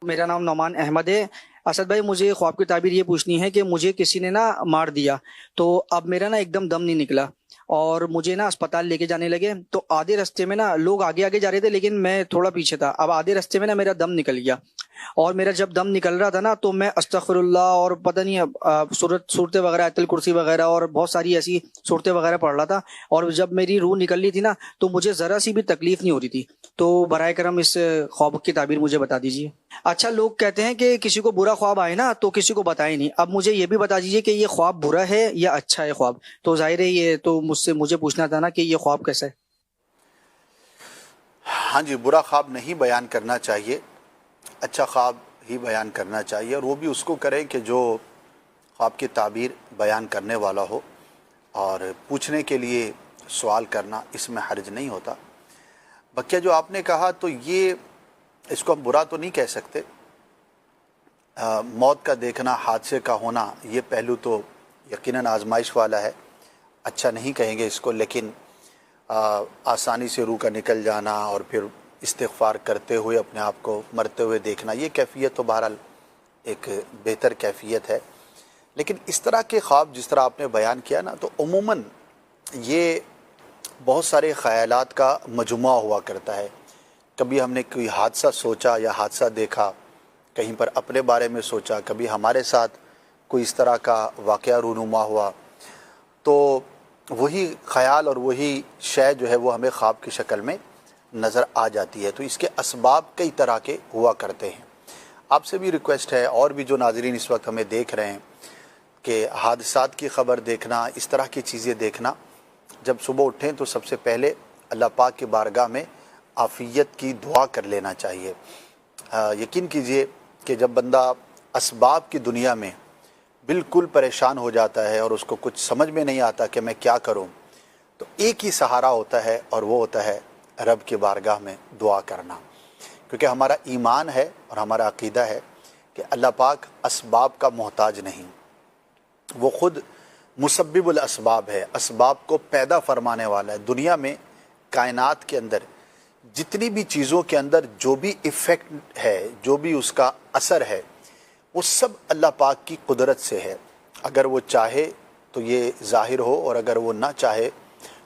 میرا نام نعمان احمد ہے۔ اسد بھائی، مجھے خواب کی تعبیر یہ پوچھنی ہے کہ مجھے کسی نے نا مار دیا، تو اب میرا نا ایک دم دم نہیں نکلا اور مجھے نا اسپتال لے کے جانے لگے، تو آدھے رستے میں نا لوگ آگے آگے جا رہے تھے لیکن میں تھوڑا پیچھے تھا۔ اب آدھے رستے میں نا میرا دم نکل گیا، اور میرا جب دم نکل رہا تھا نا تو میں استغفر اللہ اور پتہ نہیں صورتیں وغیرہ، آیت الکرسی وغیرہ اور بہت ساری ایسی صورتیں وغیرہ پڑھ رہا تھا، اور جب میری روح نکل رہی تھی نا تو مجھے ذرا سی بھی تکلیف نہیں ہو رہی تھی۔ تو برائے کرم اس خواب کی تعبیر مجھے بتا دیجیے۔ اچھا، لوگ کہتے ہیں کہ کسی کو برا خواب آئے نا تو کسی کو بتائے نہیں، اب مجھے یہ بھی بتا دیجیے کہ یہ خواب برا ہے یا اچھا ہے خواب؟ تو ظاہر ہے یہ تو مجھے پوچھنا تھا نا کہ یہ خواب کیسا ہے؟ ہاں جی، برا خواب نہیں بیان کرنا چاہیے، اچھا خواب ہی بیان کرنا چاہیے، اور وہ بھی اس کو کریں کہ جو خواب کی تعبیر بیان کرنے والا ہو، اور پوچھنے کے لیے سوال کرنا اس میں حرج نہیں ہوتا۔ بقیہ جو آپ نے کہا تو یہ اس کو ہم برا تو نہیں کہہ سکتے۔ موت کا دیکھنا، حادثے کا ہونا، یہ پہلو تو یقیناً آزمائش والا ہے، اچھا نہیں کہیں گے اس کو، لیکن آسانی سے روح کا نکل جانا اور پھر استغفار کرتے ہوئے اپنے آپ کو مرتے ہوئے دیکھنا، یہ کیفیت تو بہرحال ایک بہتر کیفیت ہے۔ لیکن اس طرح کے خواب جس طرح آپ نے بیان کیا نا، تو عموماً یہ بہت سارے خیالات کا مجموعہ ہوا کرتا ہے۔ کبھی ہم نے کوئی حادثہ سوچا یا حادثہ دیکھا، کہیں پر اپنے بارے میں سوچا، کبھی ہمارے ساتھ کوئی اس طرح کا واقعہ رونما ہوا، تو وہی خیال اور وہی شے جو ہے وہ ہمیں خواب کی شکل میں نظر آ جاتی ہے۔ تو اس کے اسباب کئی طرح کے ہوا کرتے ہیں۔ آپ سے بھی ریکویسٹ ہے، اور بھی جو ناظرین اس وقت ہمیں دیکھ رہے ہیں، کہ حادثات کی خبر دیکھنا، اس طرح کی چیزیں دیکھنا، جب صبح اٹھیں تو سب سے پہلے اللہ پاک کی بارگاہ میں عافیت کی دعا کر لینا چاہیے۔ یقین کیجئے کہ جب بندہ اسباب کی دنیا میں بالکل پریشان ہو جاتا ہے اور اس کو کچھ سمجھ میں نہیں آتا کہ میں کیا کروں، تو ایک ہی سہارا ہوتا ہے، اور وہ ہوتا ہے رب کی بارگاہ میں دعا کرنا۔ کیونکہ ہمارا ایمان ہے اور ہمارا عقیدہ ہے کہ اللہ پاک اسباب کا محتاج نہیں، وہ خود مسبب الاسباب ہے، اسباب کو پیدا فرمانے والا ہے۔ دنیا میں، کائنات کے اندر جتنی بھی چیزوں کے اندر جو بھی ایفیکٹ ہے، جو بھی اس کا اثر ہے، وہ سب اللہ پاک کی قدرت سے ہے۔ اگر وہ چاہے تو یہ ظاہر ہو، اور اگر وہ نہ چاہے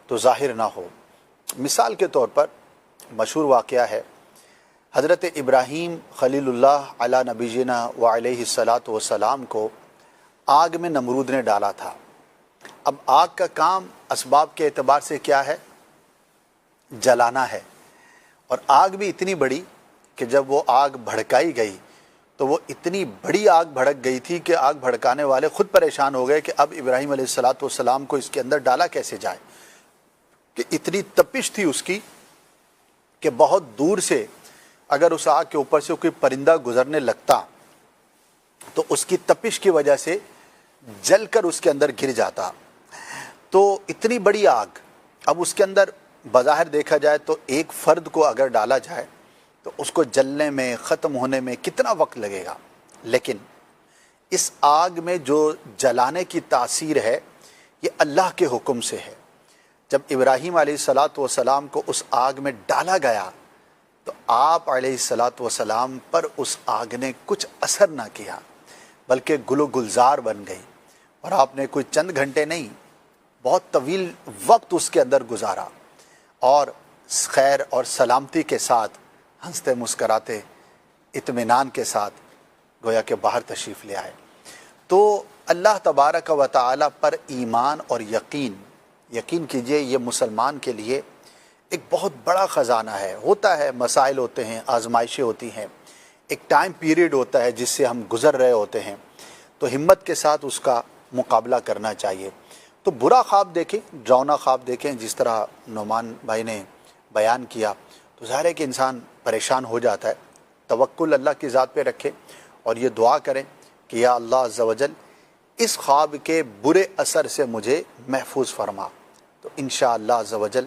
تو ظاہر نہ ہو۔ مثال کے طور پر مشہور واقعہ ہے، حضرت ابراہیم خلیل اللہ علی نبینا و علیہ الصلاۃ والسلام کو آگ میں نمرود نے ڈالا تھا۔ اب آگ کا کام اسباب کے اعتبار سے کیا ہے؟ جلانا ہے، اور آگ بھی اتنی بڑی کہ جب وہ آگ بھڑکائی گئی تو وہ اتنی بڑی آگ بھڑک گئی تھی کہ آگ بھڑکانے والے خود پریشان ہو گئے کہ اب ابراہیم علیہ الصلاۃ والسلام کو اس کے اندر ڈالا کیسے جائے، کہ اتنی تپش تھی اس کی کہ بہت دور سے اگر اس آگ کے اوپر سے کوئی پرندہ گزرنے لگتا تو اس کی تپش کی وجہ سے جل کر اس کے اندر گر جاتا۔ تو اتنی بڑی آگ، اب اس کے اندر بظاہر دیکھا جائے تو ایک فرد کو اگر ڈالا جائے تو اس کو جلنے میں، ختم ہونے میں کتنا وقت لگے گا، لیکن اس آگ میں جو جلانے کی تاثیر ہے یہ اللہ کے حکم سے ہے۔ جب ابراہیم علیہ الصلاۃ والسلام کو اس آگ میں ڈالا گیا تو آپ علیہ الصلاۃ والسلام پر اس آگ نے کچھ اثر نہ کیا، بلکہ گل و گلزار بن گئی، اور آپ نے کوئی چند گھنٹے نہیں، بہت طویل وقت اس کے اندر گزارا، اور خیر اور سلامتی کے ساتھ، ہنستے مسکراتے، اطمینان کے ساتھ گویا کہ باہر تشریف لے آئے۔ تو اللہ تبارک و تعالی پر ایمان اور یقین کیجئے، یہ مسلمان کے لیے ایک بہت بڑا خزانہ ہے۔ ہوتا ہے، مسائل ہوتے ہیں، آزمائشیں ہوتی ہیں، ایک ٹائم پیریڈ ہوتا ہے جس سے ہم گزر رہے ہوتے ہیں، تو ہمت کے ساتھ اس کا مقابلہ کرنا چاہیے۔ تو برا خواب دیکھیں، ڈراؤنا خواب دیکھیں، جس طرح نعمان بھائی نے بیان کیا، تو ظاہر ہے کہ انسان پریشان ہو جاتا ہے۔ توکل اللہ کی ذات پہ رکھیں اور یہ دعا کریں کہ یا اللہ عز و جل اس خواب کے برے اثر سے مجھے محفوظ فرما، تو انشاءاللہ عز و جل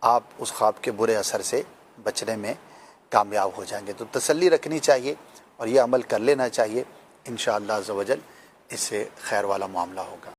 آپ اس خواب کے برے اثر سے بچنے میں کامیاب ہو جائیں گے۔ تو تسلی رکھنی چاہیے اور یہ عمل کر لینا چاہیے، انشاءاللہ عز و جل اس سے خیر والا معاملہ ہوگا۔